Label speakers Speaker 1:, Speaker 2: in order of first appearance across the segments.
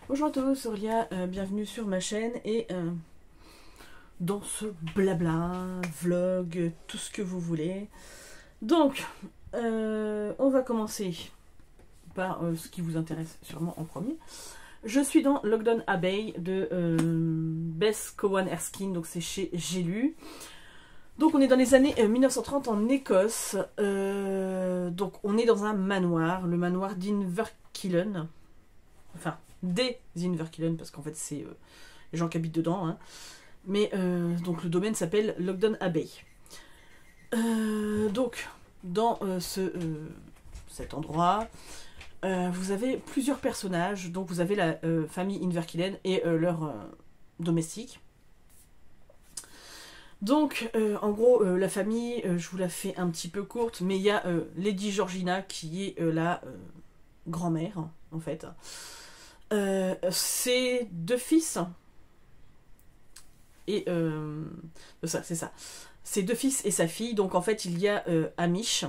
Speaker 1: Bonjour à tous, Aurélia, bienvenue sur ma chaîne et dans ce blabla, vlog, tout ce que vous voulez. Donc, on va commencer par ce qui vous intéresse sûrement en premier. Je suis dans Lockdown Abbey de Bess Cowan Erskine, donc c'est chez J'ai lu. Donc on est dans les années 1930 en Écosse. Donc on est dans un manoir, le manoir d'Inverkillen. Enfin, des Inverkillen, parce qu'en fait c'est les gens qui habitent dedans. Hein. Mais donc le domaine s'appelle Lockdown Abbey. Donc dans cet endroit, vous avez plusieurs personnages. Donc vous avez la famille Inverkillen et leur domestique. Donc, en gros, la famille, je vous la fais un petit peu courte, mais il y a Lady Georgina qui est la grand-mère, en fait. Ses deux fils, et ça, c'est ça. Ses deux fils et sa fille, donc en fait, il y a Hamish.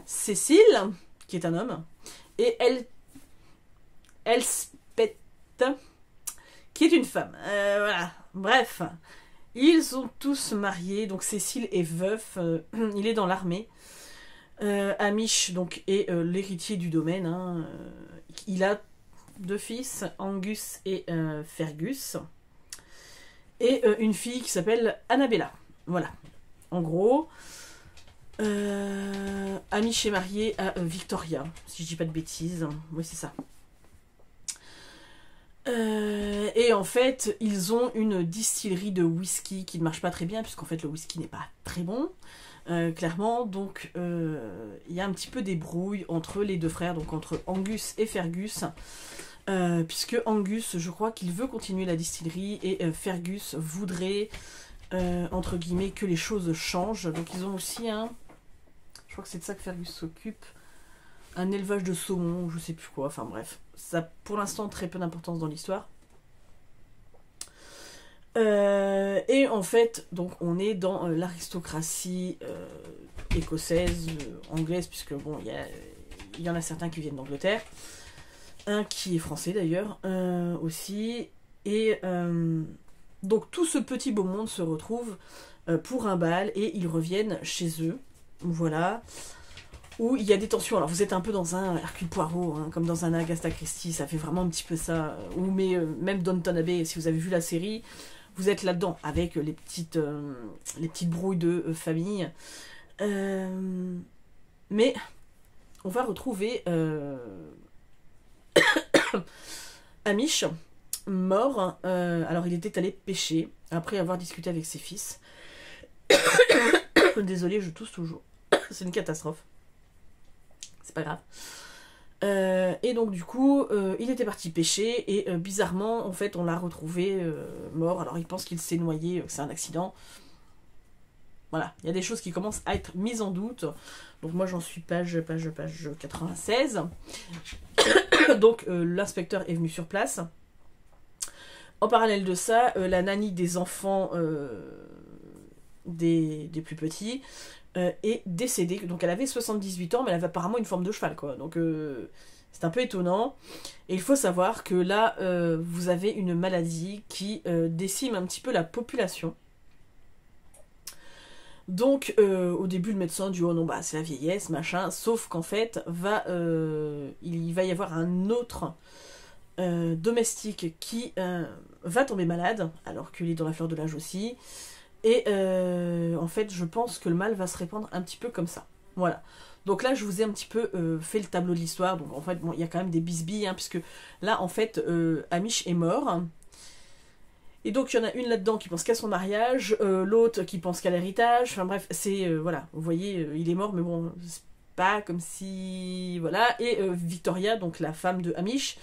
Speaker 1: Cécile, qui est un homme, et Elspeth, qui est une femme. Voilà. Bref, ils sont tous mariés. Donc Cécile est veuf. Il est dans l'armée. Hamish donc est l'héritier du domaine. Hein. Il a deux fils, Angus et Fergus, et une fille qui s'appelle Annabella. Voilà. En gros, Hamish est marié à Victoria, si je dis pas de bêtises. Oui, c'est ça. Et en fait, ils ont une distillerie de whisky qui ne marche pas très bien, puisqu'en fait le whisky n'est pas très bon, clairement. Donc il y a un petit peu des brouilles entre les deux frères, donc entre Angus et Fergus, puisque Angus, je crois qu'il veut continuer la distillerie, et Fergus voudrait, entre guillemets, que les choses changent. Donc ils ont aussi un... Je crois que c'est de ça que Fergus s'occupe. Un élevage de saumon, je sais plus quoi, enfin bref. Ça a pour l'instant très peu d'importance dans l'histoire. Et en fait, donc on est dans l'aristocratie écossaise, anglaise, puisque bon, il y en a certains qui viennent d'Angleterre. Un qui est français d'ailleurs, aussi. Et donc tout ce petit beau monde se retrouve pour un bal et ils reviennent chez eux. Voilà. Où il y a des tensions. Alors vous êtes un peu dans un Hercule Poirot, hein, comme dans un Agatha Christie, ça fait vraiment un petit peu ça. Ou mais même Downton Abbey, si vous avez vu la série, vous êtes là-dedans, avec les petites brouilles de famille. Mais on va retrouver Hamish, mort. Alors il était allé pêcher, après avoir discuté avec ses fils. Désolée, je tousse toujours. C'est une catastrophe. C'est pas grave. Et donc du coup, il était parti pêcher et bizarrement, en fait, on l'a retrouvé mort. Alors il pense qu'il s'est noyé, que c'est un accident. Voilà, il y a des choses qui commencent à être mises en doute. Donc moi j'en suis page 96. Donc l'inspecteur est venu sur place. En parallèle de ça, la nanny des enfants des plus petits est décédée. Donc elle avait 78 ans, mais elle avait apparemment une forme de cheval, quoi. Donc c'est un peu étonnant. Et il faut savoir que là, vous avez une maladie qui décime un petit peu la population. Donc au début, le médecin dit « Oh non, bah c'est la vieillesse, machin », sauf qu'en fait, il va y avoir un autre domestique qui va tomber malade, alors qu'il est dans la fleur de l'âge aussi. Et en fait, je pense que le mal va se répandre un petit peu comme ça. Voilà. Donc là, je vous ai un petit peu fait le tableau de l'histoire. Donc en fait, bon, il y a quand même des bisbilles, hein, puisque là, en fait, Hamish est mort. Et donc, il y en a une là-dedans qui pense qu'à son mariage, l'autre qui pense qu'à l'héritage. Enfin bref, c'est... voilà, vous voyez, il est mort, mais bon, c'est pas comme si... Voilà. Et Victoria, donc la femme de Hamish,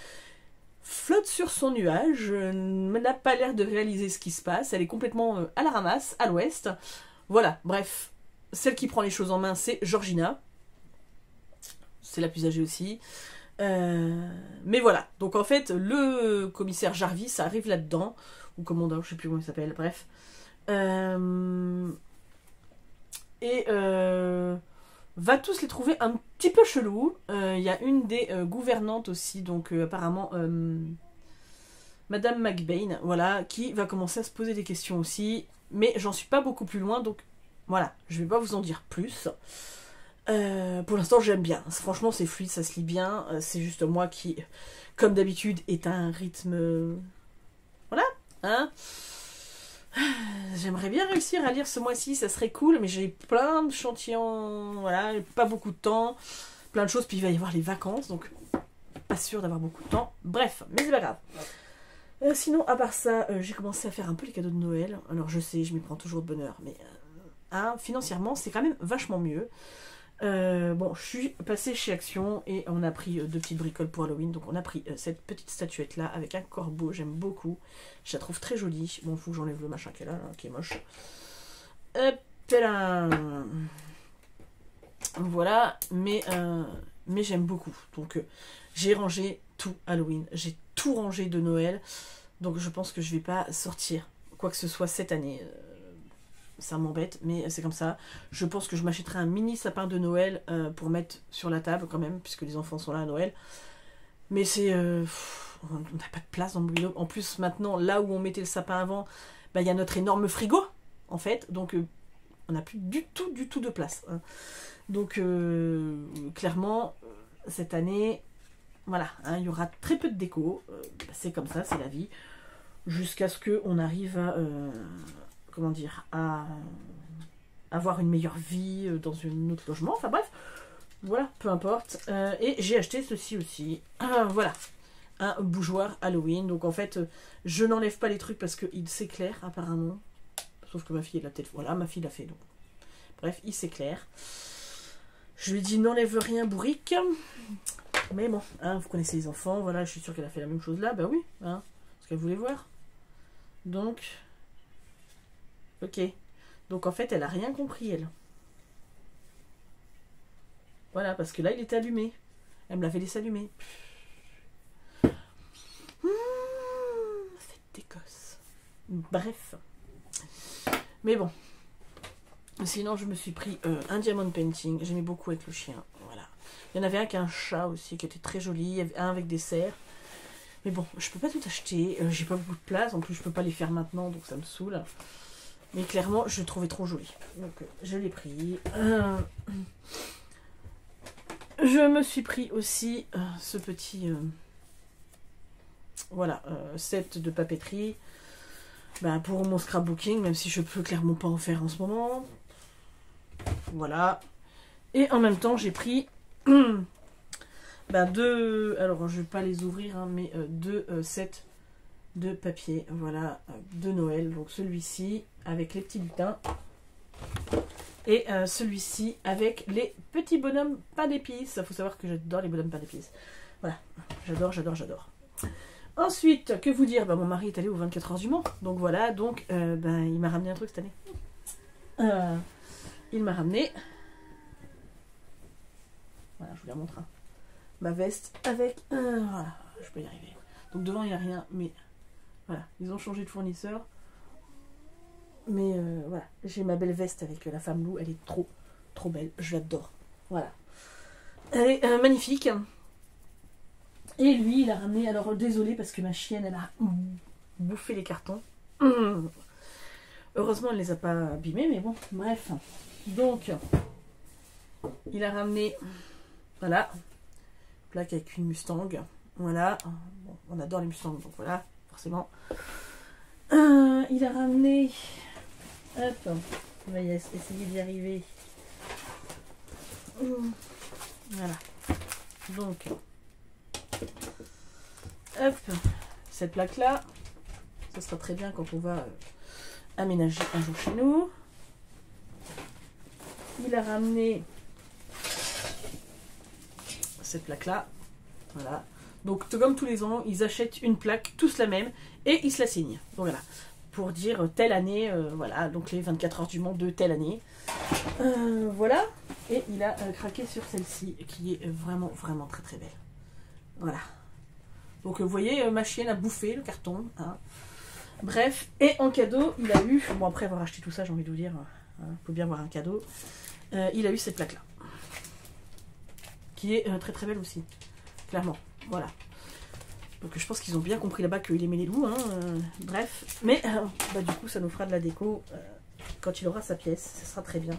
Speaker 1: flotte sur son nuage, n'a pas l'air de réaliser ce qui se passe, elle est complètement à la ramasse, à l'ouest. Voilà, bref, celle qui prend les choses en main, c'est Georgina. C'est la plus âgée aussi. Mais voilà, donc en fait, le commissaire Jarvis arrive là-dedans, ou commandant, je sais plus comment il s'appelle, bref. Et va tous les trouver un petit peu chelous. Il y a une des gouvernantes aussi, donc apparemment Madame McBain, voilà, qui va commencer à se poser des questions aussi. Mais j'en suis pas beaucoup plus loin, donc voilà, je vais pas vous en dire plus. Pour l'instant, j'aime bien. Franchement, c'est fluide, ça se lit bien. C'est juste moi qui, comme d'habitude, est à un rythme... Voilà, hein. J'aimerais bien réussir à lire ce mois-ci, ça serait cool, mais j'ai plein de chantiers, voilà, pas beaucoup de temps, plein de choses, puis il va y avoir les vacances, donc pas sûr d'avoir beaucoup de temps. Bref, mais c'est pas grave. Sinon, à part ça, j'ai commencé à faire un peu les cadeaux de Noël. Alors je sais, je m'y prends toujours de bonne heure, mais hein, financièrement, c'est quand même vachement mieux. Bon, je suis passée chez Action et on a pris deux petites bricoles pour Halloween. Donc on a pris cette petite statuette là avec un corbeau, j'aime beaucoup. Je la trouve très jolie. Bon, il faut que j'enlève le machin qu'elle a, là, qui est moche. Hop là. Voilà, mais j'aime beaucoup. Donc j'ai rangé tout Halloween, j'ai tout rangé de Noël. Donc je pense que je vais pas sortir quoi que ce soit cette année. Ça m'embête, mais c'est comme ça. Je pense que je m'achèterai un mini sapin de Noël pour mettre sur la table quand même, puisque les enfants sont là à Noël. Mais c'est... on n'a pas de place dans le mobil. En plus, maintenant, là où on mettait le sapin avant, bah, y a notre énorme frigo, en fait. Donc, on n'a plus du tout de place. Hein. Donc, clairement, cette année, voilà, hein, il y aura très peu de déco. C'est comme ça, c'est la vie. Jusqu'à ce qu'on arrive à... comment dire, à avoir une meilleure vie dans un autre logement, enfin bref, voilà, peu importe. Et j'ai acheté ceci aussi, voilà, un bougeoir Halloween, donc en fait, je n'enlève pas les trucs parce qu'il s'éclaire apparemment, sauf que ma fille l'a peut-être, voilà, ma fille l'a fait, donc bref, il s'éclaire. Je lui ai dit n'enlève rien bourrique, mais bon, hein, vous connaissez les enfants, voilà, je suis sûre qu'elle a fait la même chose là, ben oui, hein, parce qu'elle voulait voir, donc... Ok. Donc en fait, elle a rien compris, elle. Voilà, parce que là, il était allumé. Elle me l'avait laissé allumer. Faites des gosses. Bref. Mais bon. Sinon, je me suis pris un diamond painting. J'aimais beaucoup avec le chien. Voilà. Il y en avait un qui a un chat aussi, qui était très joli. Il y avait un avec des cerfs. Mais bon, je peux pas tout acheter. J'ai pas beaucoup de place. En plus, je peux pas les faire maintenant, donc ça me saoule. Mais clairement, je le trouvais trop joli. Donc, je l'ai pris. Je me suis pris aussi ce petit voilà, set de papeterie pour mon scrapbooking, même si je peux clairement pas en faire en ce moment. Voilà. Et en même temps, j'ai pris deux... Alors, je vais pas les ouvrir, hein, mais deux sets de papier, voilà, de Noël. Donc celui-ci avec les petits lutins et celui-ci avec les petits bonhommes pain d'épices. Il faut savoir que j'adore les bonhommes pain d'épices. Voilà, j'adore. Ensuite, que vous dire, mon mari est allé aux 24 heures du Mans, donc voilà, donc il m'a ramené un truc cette année. Il m'a ramené, voilà, je vous la montre, hein, ma veste avec, voilà, je peux y arriver. Donc devant il n'y a rien, mais voilà, ils ont changé de fournisseur. Mais voilà, j'ai ma belle veste avec la femme loup, elle est trop belle, je l'adore. Voilà. Elle est magnifique. Et lui, il a ramené, alors désolé parce que ma chienne, elle a bouffé les cartons. Heureusement, elle les a pas abîmés, mais bon, bref. Donc, il a ramené, voilà, plaque avec une Mustang. Voilà, bon, on adore les Mustangs, donc voilà, forcément. Il a ramené, hop, on va essayer d'y arriver. Voilà, donc, hop, cette plaque là, ça sera très bien quand on va aménager un jour chez nous. Il a ramené cette plaque là, voilà. Donc comme tous les ans, ils achètent une plaque, tous la même, et ils se la signent. Donc voilà, pour dire telle année, voilà, donc les 24 heures du Mans de telle année. Voilà, et il a craqué sur celle-ci, qui est vraiment très belle. Voilà. Donc vous voyez, ma chienne a bouffé le carton. Hein. Bref, et en cadeau, il a eu, bon après avoir acheté tout ça, j'ai envie de vous dire, il faut bien avoir un cadeau, il a eu cette plaque-là. qui est très très belle aussi, clairement, voilà. Donc je pense qu'ils ont bien compris là-bas qu'il aimait les loups, hein, bref. Mais bah, du coup ça nous fera de la déco quand il aura sa pièce, ça sera très bien.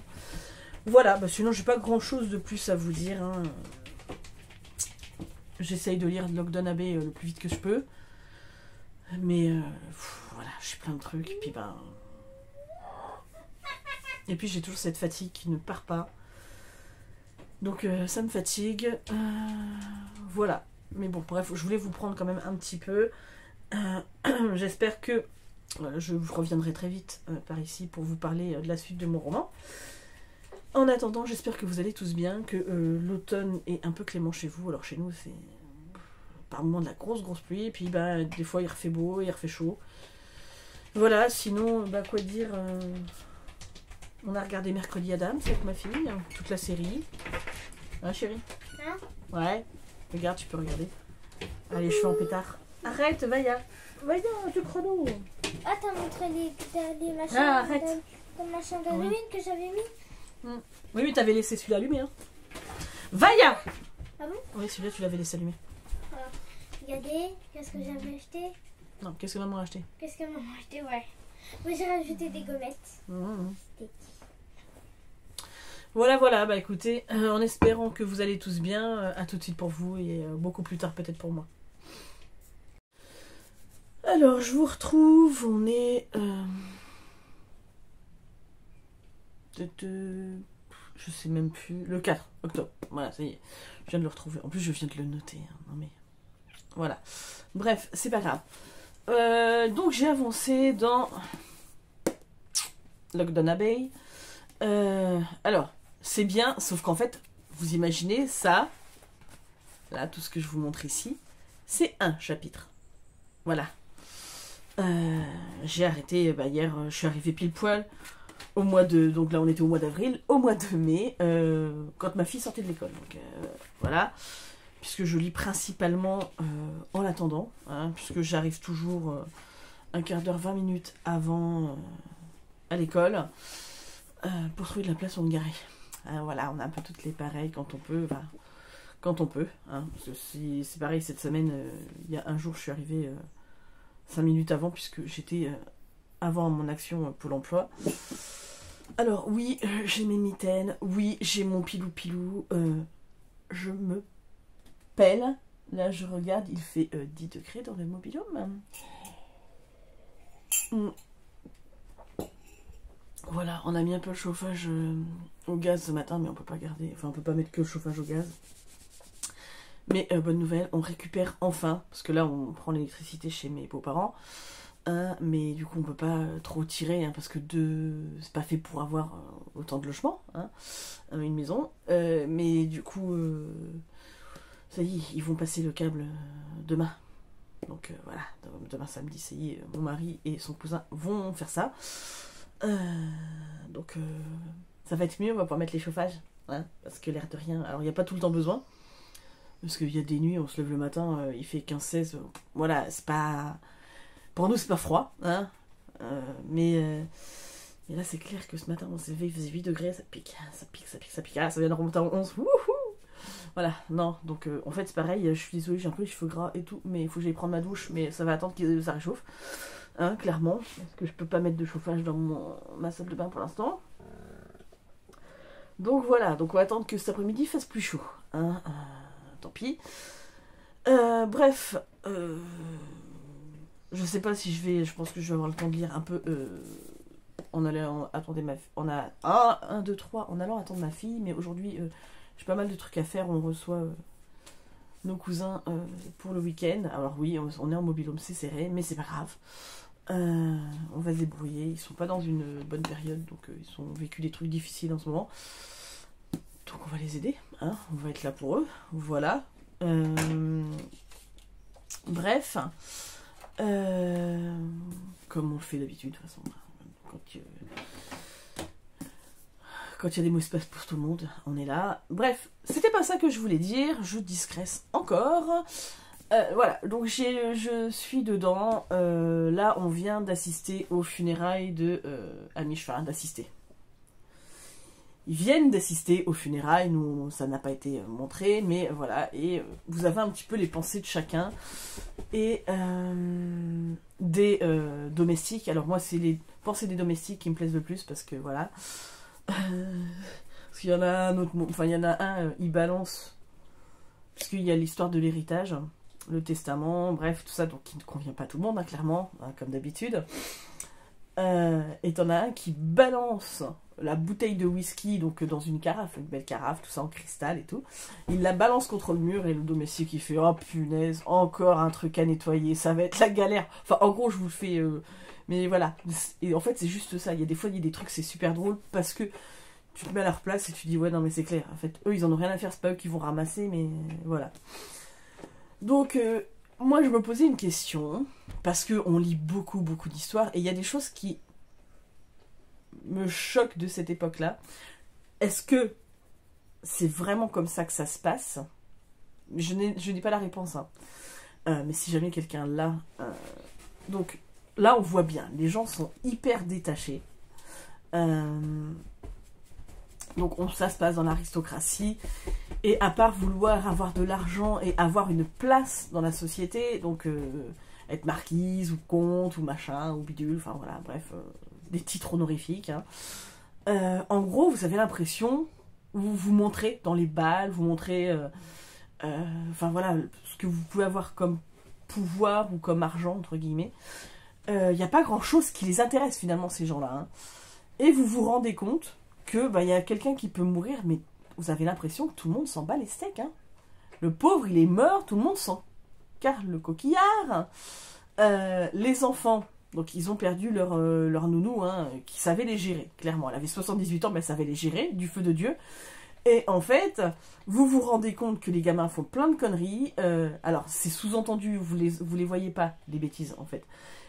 Speaker 1: Voilà, bah, sinon j'ai pas grand-chose de plus à vous dire, hein. J'essaye de lire Lockdown Abbey le plus vite que je peux. Mais voilà, j'ai plein de trucs, et puis ben... Et puis j'ai toujours cette fatigue qui ne part pas. Donc ça me fatigue. Voilà. Mais bon, bref, je voulais vous prendre quand même un petit peu. J'espère que je vous reviendrai très vite par ici pour vous parler de la suite de mon roman. En attendant, j'espère que vous allez tous bien, que l'automne est un peu clément chez vous. Alors chez nous, c'est par moments de la grosse pluie. Et puis bah, des fois, il refait beau, il refait chaud. Voilà, sinon, bah, quoi dire... On a regardé Mercredi Adams avec ma fille, toute la série. Hein, chérie?
Speaker 2: Hein?
Speaker 1: Ouais. Regarde, tu peux regarder. Allez, cheveux en pétard. Arrête, Vaya. Vaya, du chrono.
Speaker 2: Ah, t'as montré les machins.
Speaker 1: Ah, arrête.
Speaker 2: Le machin d'Halloween que j'avais mis.
Speaker 1: Oui, mais t'avais laissé celui-là allumé. Hein. Vaya!
Speaker 2: Ah bon?
Speaker 1: Oui, celui-là, tu l'avais laissé allumé.
Speaker 2: Alors, regardez, qu'est-ce que j'avais acheté?
Speaker 1: Non, qu'est-ce que maman a acheté?
Speaker 2: Qu'est-ce que maman a acheté? Ouais. Moi, j'ai rajouté des gommettes. Des petits.
Speaker 1: Voilà, voilà, bah écoutez, en espérant que vous allez tous bien, à tout de suite pour vous et beaucoup plus tard peut-être pour moi. Alors, je vous retrouve, on est... je sais même plus, le 4 octobre, voilà, ça y est, je viens de le retrouver, en plus je viens de le noter, hein. Non mais... Voilà, bref, c'est pas grave. Donc j'ai avancé dans Lockdown Abbey. Alors, c'est bien, sauf qu'en fait, vous imaginez ça, là, tout ce que je vous montre ici, c'est un chapitre. Voilà. J'ai arrêté, bah, hier, je suis arrivée pile poil au mois de... Donc là, on était au mois d'avril, au mois de mai, quand ma fille sortait de l'école. Donc, voilà. Puisque je lis principalement en l'attendant, hein, puisque j'arrive toujours un quart d'heure, 20 minutes avant à l'école, pour trouver de la place où me garer. Voilà, on a un peu toutes les pareilles quand on peut, bah, quand on peut. Hein, parce que c'est pareil, cette semaine, il y a un jour, je suis arrivée 5 minutes avant, puisque j'étais avant mon action Pôle emploi. Alors oui, j'ai mes mitaines, oui, j'ai mon pilou-pilou, je me pelle. Là, je regarde, il fait 10 degrés dans le mobil-home. Voilà, on a mis un peu le chauffage au gaz ce matin, mais on peut pas garder, enfin on peut pas mettre que le chauffage au gaz. Mais bonne nouvelle, on récupère enfin, parce que là on prend l'électricité chez mes beaux-parents, mais du coup on peut pas trop tirer, hein, parce que c'est pas fait pour avoir autant de logements, hein, une maison, mais du coup ça y est, ils vont passer le câble demain. Donc voilà, demain samedi, ça y est, mon mari et son cousin vont faire ça. Donc ça va être mieux, on va pouvoir mettre les chauffages, hein, parce que l'air de rien, alors il n'y a pas tout le temps besoin, parce qu'il y a des nuits, on se lève le matin, il fait 15-16, voilà, c'est pas... Pour nous c'est pas froid, hein, mais là c'est clair que ce matin on s'est levé, il faisait 8 degrés, ça pique, ah, ça vient de remonter en 11, wouhou. Voilà, non, donc en fait c'est pareil, je suis désolée, j'ai un peu les cheveux gras et tout, mais il faut que j'aille prendre ma douche, mais ça va attendre que ça réchauffe. Hein, clairement, parce que je peux pas mettre de chauffage dans ma salle de bain pour l'instant. Donc voilà, donc on va attendre que cet après-midi fasse plus chaud. Hein, tant pis. Bref, je sais pas si je pense que je vais avoir le temps de lire un peu en allant attendre on a 1, 2, 3 en allant attendre ma fille, mais aujourd'hui j'ai pas mal de trucs à faire, on reçoit nos cousins pour le week-end. Alors oui, on est en mobil-home, c'est serré, mais c'est pas grave. On va se débrouiller, ils sont pas dans une bonne période, donc ils ont vécu des trucs difficiles en ce moment, donc on va les aider, hein, on va être là pour eux, voilà. Bref, comme on le fait d'habitude de toute façon, quand il y a des mots espaces pour tout le monde, on est là. Bref, c'était pas ça que je voulais dire, je discrète encore. Voilà, donc je suis dedans. Là, on vient d'assister aux funérailles de Amish, enfin d'assister. Ils viennent d'assister aux funérailles, nous ça n'a pas été montré, mais voilà, et vous avez un petit peu les pensées de chacun, et des domestiques. Alors moi c'est les pensées des domestiques qui me plaisent le plus, parce que voilà, parce qu'il y en a un autre, enfin il y en a un, il balance, parce qu'il y a l'histoire de l'héritage, le testament, bref, tout ça, donc qui ne convient pas à tout le monde, hein, clairement, hein, comme d'habitude. Et t'en as un qui balance la bouteille de whisky donc dans une carafe, une belle carafe, tout ça en cristal et tout. Il la balance contre le mur et le domestique il fait oh punaise, encore un truc à nettoyer, ça va être la galère. Enfin en gros je vous le fais, mais voilà. Et en fait c'est juste ça. Il y a des fois il y a des trucs c'est super drôle parce que tu te mets à leur place et tu dis ouais non mais c'est clair. En fait eux ils en ont rien à faire, c'est pas eux qui vont ramasser, mais voilà. Donc moi je me posais une question parce que on lit beaucoup d'histoires et il y a des choses qui me choque de cette époque-là. Est-ce que c'est vraiment comme ça que ça se passe? Je n'ai pas la réponse, hein. Mais si jamais quelqu'un l'a... Donc là, on voit bien, les gens sont hyper détachés. Donc ça se passe dans l'aristocratie. Et à part vouloir avoir de l'argent et avoir une place dans la société, donc être marquise ou comte ou machin ou bidule, enfin voilà, bref... des titres honorifiques. Hein. En gros, vous avez l'impression, vous vous montrez dans les bals, vous montrez, enfin voilà, ce que vous pouvez avoir comme pouvoir ou comme argent, entre guillemets. Il n'y a pas grand-chose qui les intéresse finalement, ces gens-là. Hein. Et vous vous rendez compte que y a quelqu'un qui peut mourir, mais vous avez l'impression que tout le monde s'en bat les steaks. Hein. Le pauvre, il est mort, tout le monde s'en carre le coquillard. Les enfants... Donc ils ont perdu leur nounou, hein, qui savait les gérer, clairement. Elle avait 78 ans, mais elle savait les gérer, du feu de Dieu. Et en fait, vous vous rendez compte que les gamins font plein de conneries. Alors, c'est sous-entendu, vous les voyez pas, les bêtises, en fait.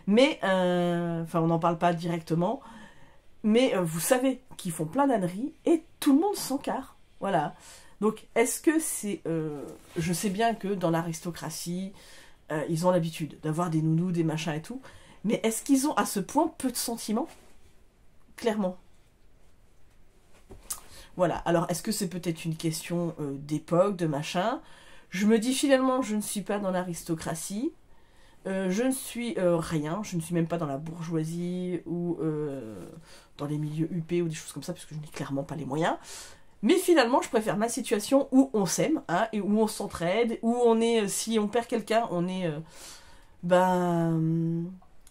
Speaker 1: Mais, enfin, on n'en parle pas directement. Mais vous savez qu'ils font plein d'âneries et tout le monde s'encarre. Voilà. Donc, est-ce que c'est... je sais bien que dans l'aristocratie, ils ont l'habitude d'avoir des nounous, des machins et tout. Mais est-ce qu'ils ont à ce point peu de sentiments? Clairement. Voilà, alors est-ce que c'est peut-être une question d'époque, de machin? Je me dis finalement, je ne suis pas dans l'aristocratie, je ne suis rien, je ne suis même pas dans la bourgeoisie ou dans les milieux huppés ou des choses comme ça, parce que je n'ai clairement pas les moyens. Mais finalement, je préfère ma situation où on s'aime, hein, et où on s'entraide, où on est, si on perd quelqu'un, on est...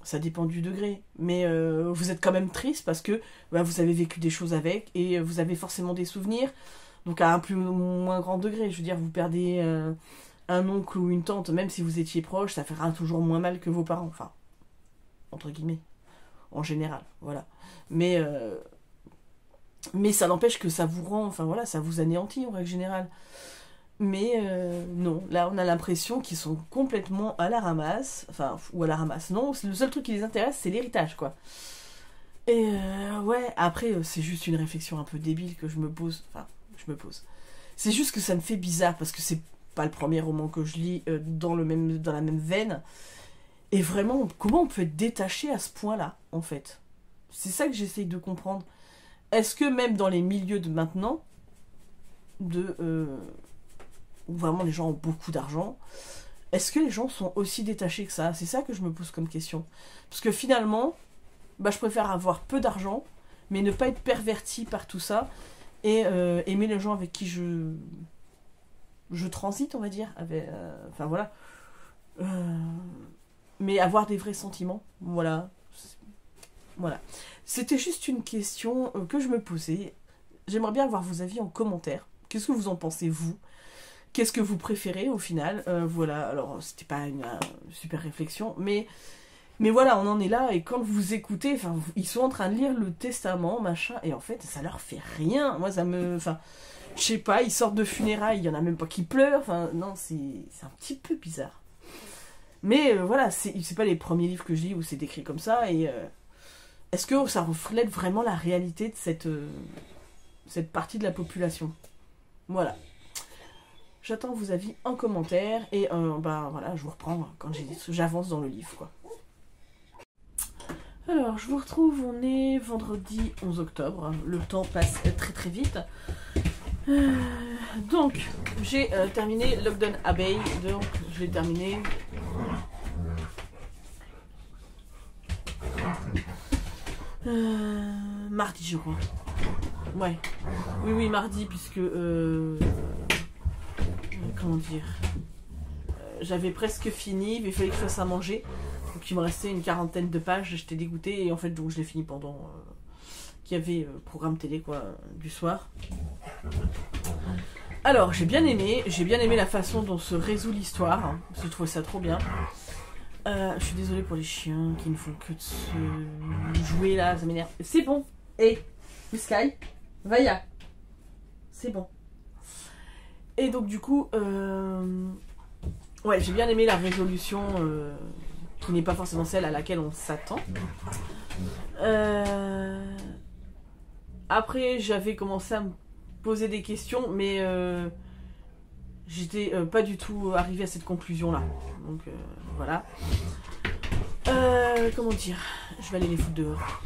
Speaker 1: ça dépend du degré, mais vous êtes quand même triste parce que vous avez vécu des choses avec et vous avez forcément des souvenirs, donc à un plus ou moins grand degré. Je veux dire, vous perdez un oncle ou une tante, même si vous étiez proche, ça fera toujours moins mal que vos parents, enfin, entre guillemets, en général, voilà. Mais ça n'empêche que ça vous rend, enfin voilà, ça vous anéantit en règle générale. Mais non, là on a l'impression qu'ils sont complètement à la ramasse, enfin, ou à la ramasse, non, le seul truc qui les intéresse c'est l'héritage quoi. Et ouais, après c'est juste une réflexion un peu débile que je me pose, c'est juste que ça me fait bizarre parce que c'est pas le premier roman que je lis dans la même veine, et vraiment, comment on peut être détaché à ce point-là, en fait? C'est ça que j'essaye de comprendre. Est-ce que même dans les milieux de maintenant, où vraiment les gens ont beaucoup d'argent, est-ce que les gens sont aussi détachés que ça? C'est ça que je me pose comme question. Parce que finalement, je préfère avoir peu d'argent, mais ne pas être perverti par tout ça, et aimer les gens avec qui je transite, on va dire. Enfin voilà. Mais avoir des vrais sentiments. Voilà. Voilà. C'était juste une question que je me posais. J'aimerais bien avoir vos avis en commentaire. Qu'est-ce que vous en pensez, vous? Qu'est-ce que vous préférez au final? Voilà, alors c'était pas une super réflexion, mais voilà, on en est là, et quand vous écoutez, enfin, ils sont en train de lire le testament, machin, et en fait, ça leur fait rien. Moi, ça me... Enfin, je sais pas, ils sortent de funérailles, il y en a même pas qui pleurent, enfin, non, c'est un petit peu bizarre. Mais voilà, c'est pas les premiers livres que je lis où c'est décrit comme ça, et est-ce que ça reflète vraiment la réalité de cette partie de la population? Voilà. J'attends vos avis en commentaire, et voilà, je vous reprends quand j'avance dans le livre, quoi. Alors, je vous retrouve, on est vendredi 11 octobre. Le temps passe très très vite. Donc, j'ai terminé Lockdown Abbey. Donc, je l'ai terminé. Mardi, je crois. Ouais. Oui, mardi, puisque... comment dire, j'avais presque fini, mais il fallait que je fasse à manger. Donc il me restait une 40aine de pages, j'étais dégoûtée, et en fait donc je l'ai fini pendant qu'il y avait programme télé quoi du soir. Alors j'ai bien aimé la façon dont se résout l'histoire, je trouvais ça trop bien. Je suis désolée pour les chiens qui ne font que de se jouer là, ça m'énerve. C'est bon, hé, Sky, Vaya, c'est bon. Et donc du coup, ouais, j'ai bien aimé la résolution qui n'est pas forcément celle à laquelle on s'attend. Après, j'avais commencé à me poser des questions, mais j'étais pas du tout arrivée à cette conclusion-là. Donc voilà. Comment dire, je vais aller les foutre dehors.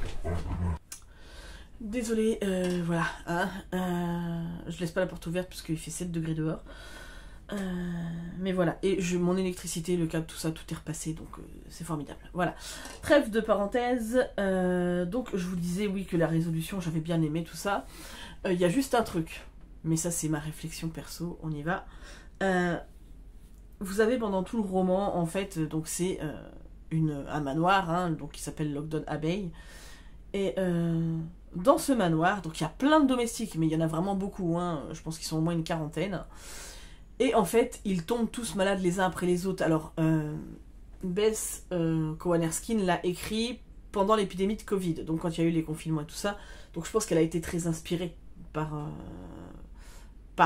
Speaker 1: Désolée, voilà. Je laisse pas la porte ouverte parce qu'il fait 7 degrés dehors. Mais voilà, et mon électricité, le câble, tout ça, tout est repassé, donc c'est formidable. Voilà, trêve de parenthèse. Donc je vous disais, oui, que la résolution, j'avais bien aimé tout ça. Il y a juste un truc, mais ça c'est ma réflexion perso, on y va. Vous avez pendant tout le roman, en fait, donc c'est un manoir, hein, donc qui s'appelle Lockdown Abbey. Et dans ce manoir, donc il y a plein de domestiques, mais il y en a vraiment beaucoup, hein, je pense qu'ils sont au moins une 40aine. Et en fait, ils tombent tous malades les uns après les autres. Alors, Beth Cohen Erskine l'a écrit pendant l'épidémie de Covid, donc quand il y a eu les confinements et tout ça. Donc je pense qu'elle a été très inspirée par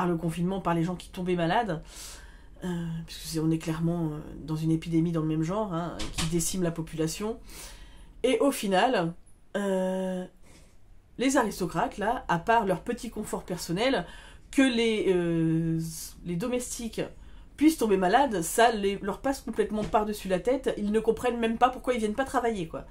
Speaker 1: le confinement, par les gens qui tombaient malades. Puisque on est clairement dans une épidémie dans le même genre, hein, qui décime la population. Et au final, les aristocrates, là, à part leur petit confort personnel, que les domestiques puissent tomber malades, ça leur passe complètement par-dessus la tête. Ils ne comprennent même pas pourquoi ils viennent pas travailler, quoi.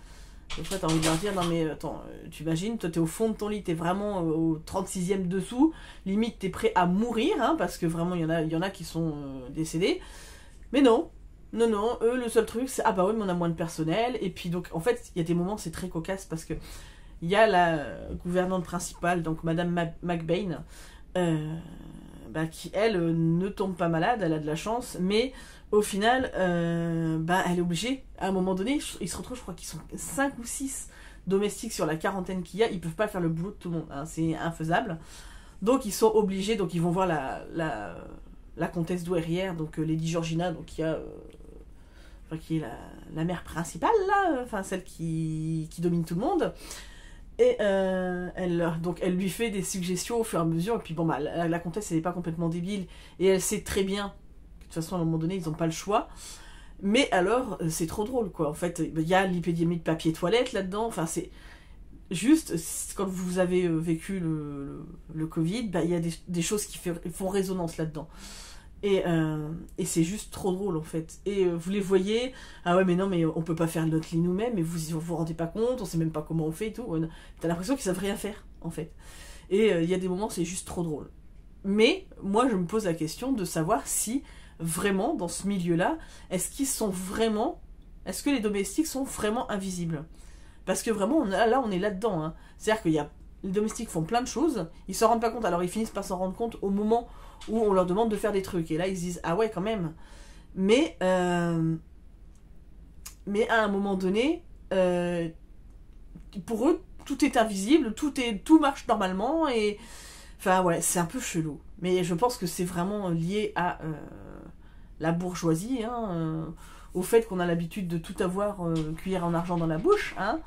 Speaker 1: Des fois, t'as envie de leur dire, non mais attends, tu imagines, toi t'es au fond de ton lit, t'es vraiment au 36e dessous, limite t'es prêt à mourir, hein, parce que vraiment il y en a qui sont décédés. Mais non, eux le seul truc c'est, ah bah oui mais on a moins de personnel, et puis donc en fait il y a des moments c'est très cocasse, parce que il y a la gouvernante principale, donc Madame McBain, qui elle ne tombe pas malade, elle a de la chance, mais au final elle est obligée, à un moment donné, ils se retrouvent, je crois qu'ils sont 5 ou 6 domestiques sur la 40aine qu'il y a, ils peuvent pas faire le boulot de tout le monde, hein, c'est infaisable, donc ils sont obligés, donc ils vont voir la comtesse douairière, donc Lady Georgina, donc qui est la mère principale là, enfin celle qui domine tout le monde. Et elle lui fait des suggestions au fur et à mesure, et puis bon, la comtesse elle n'est pas complètement débile, et elle sait très bien que de toute façon à un moment donné ils n'ont pas le choix, mais alors c'est trop drôle quoi, en fait il y a l'épidémie de papier toilette là-dedans, enfin c'est juste, quand vous avez vécu le Covid, il y a des choses qui font résonance là-dedans. Et c'est juste trop drôle en fait. Et vous les voyez, ah ouais mais non mais on peut pas faire notre lit nous-mêmes, mais vous rendez pas compte, on sait même pas comment on fait et tout. T'as l'impression qu'ils savent rien faire en fait. Et il y a des moments c'est juste trop drôle. Mais moi je me pose la question de savoir si vraiment dans ce milieu-là, est-ce que les domestiques sont vraiment invisibles? Parce que vraiment on est là-dedans. Hein. C'est-à-dire qu'il y a les domestiques font plein de choses, ils s'en rendent pas compte, alors ils finissent par s'en rendre compte au moment où on leur demande de faire des trucs, et là ils se disent ah ouais quand même, mais à un moment donné pour eux tout est invisible, tout marche normalement, et enfin ouais c'est un peu chelou, mais je pense que c'est vraiment lié à la bourgeoisie, hein, au fait qu'on a l'habitude de tout avoir cuillère en argent dans la bouche, hein.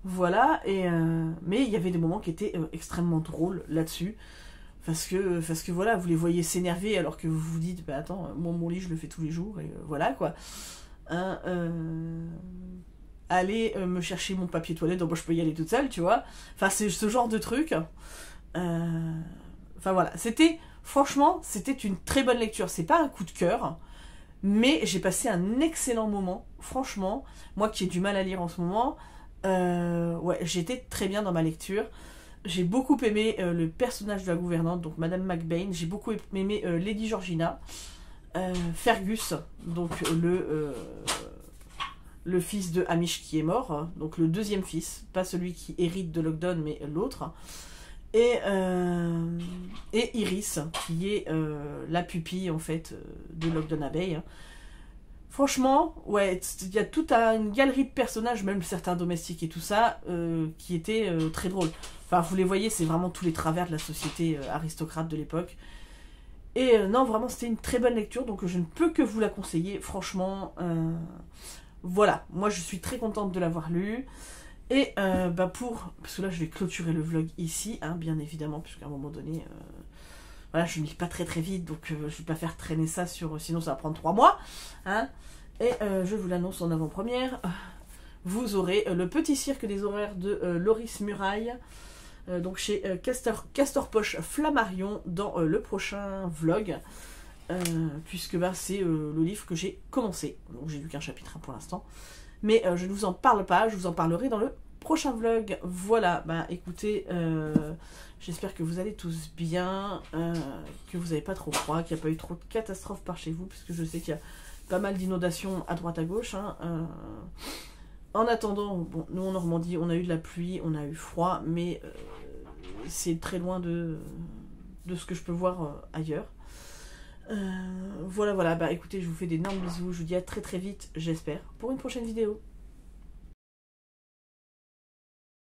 Speaker 1: Voilà, mais il y avait des moments qui étaient extrêmement drôles là-dessus, parce que voilà, vous les voyez s'énerver alors que vous vous dites, bah attends, moi mon lit je le fais tous les jours, et voilà quoi. Hein, allez me chercher mon papier toilette, donc moi je peux y aller toute seule, tu vois. Enfin, c'est ce genre de truc. Enfin voilà, franchement, c'était une très bonne lecture. C'est pas un coup de cœur, mais j'ai passé un excellent moment, franchement. Moi qui ai du mal à lire en ce moment, Ouais, j'étais très bien dans ma lecture. J'ai beaucoup aimé le personnage de la gouvernante, donc Madame McBain. J'ai beaucoup aimé Lady Georgina. Fergus, donc le fils de Hamish qui est mort, hein, donc le deuxième fils, pas celui qui hérite de Lockdown, mais l'autre. Et Iris, qui est la pupille, en fait, de Lockdown Abbey. Hein. Franchement, ouais, il y a toute une galerie de personnages, même certains domestiques et tout ça, qui étaient très drôles. Enfin, vous les voyez, c'est vraiment tous les travers de la société aristocrate de l'époque. Et non, vraiment, c'était une très bonne lecture, donc je ne peux que vous la conseiller. Franchement, voilà, moi je suis très contente de l'avoir lu. Et parce que là, je vais clôturer le vlog ici, hein, bien évidemment, puisqu'à un moment donné, voilà, je ne lis pas très très vite, donc je ne vais pas faire traîner ça sinon ça va prendre 3 mois. Hein. Et je vous l'annonce en avant-première, vous aurez le petit cirque des horaires de Loris Muraille, donc chez Castor Poche Flammarion dans le prochain vlog, puisque c'est le livre que j'ai commencé. Donc j'ai lu qu'un chapitre pour l'instant, mais je ne vous en parle pas, je vous en parlerai dans le prochain vlog. Voilà, écoutez, j'espère que vous allez tous bien, que vous n'avez pas trop froid, qu'il n'y a pas eu trop de catastrophes par chez vous, puisque je sais qu'il y a pas mal d'inondations à droite à gauche. Hein, en attendant, bon, nous en Normandie, on a eu de la pluie, on a eu froid, mais c'est très loin de ce que je peux voir ailleurs. Voilà, écoutez, je vous fais d'énormes bisous, je vous dis à très très vite, j'espère, pour une prochaine vidéo.